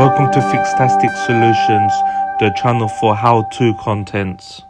Welcome to FIXtastic Solutions, the channel for how-to contents.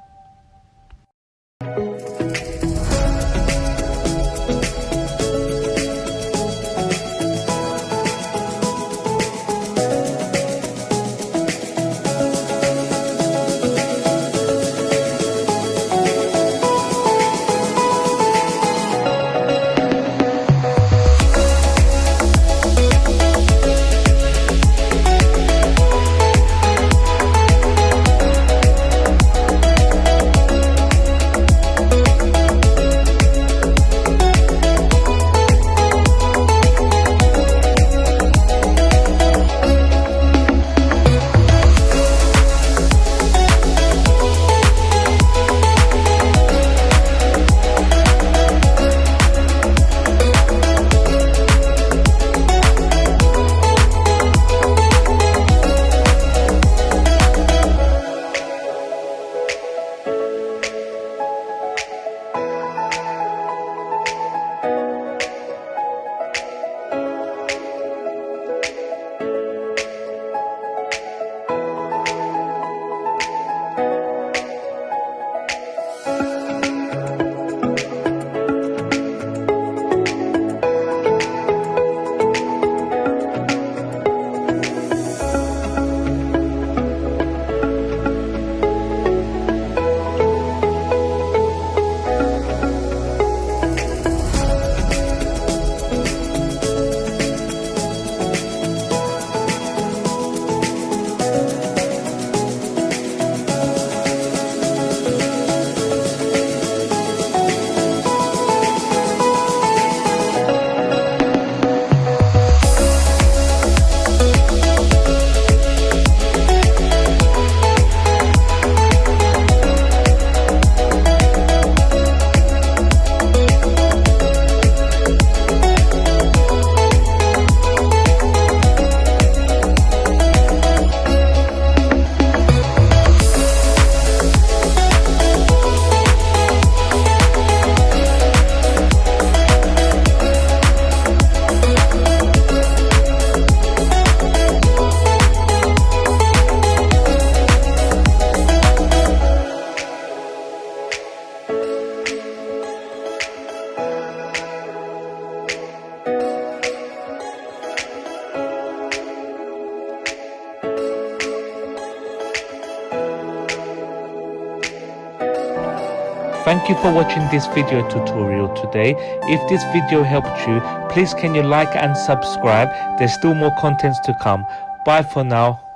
Thank you for watching this video tutorial today. If this video helped you, please can you like and subscribe. There's still more contents to come. Bye for now.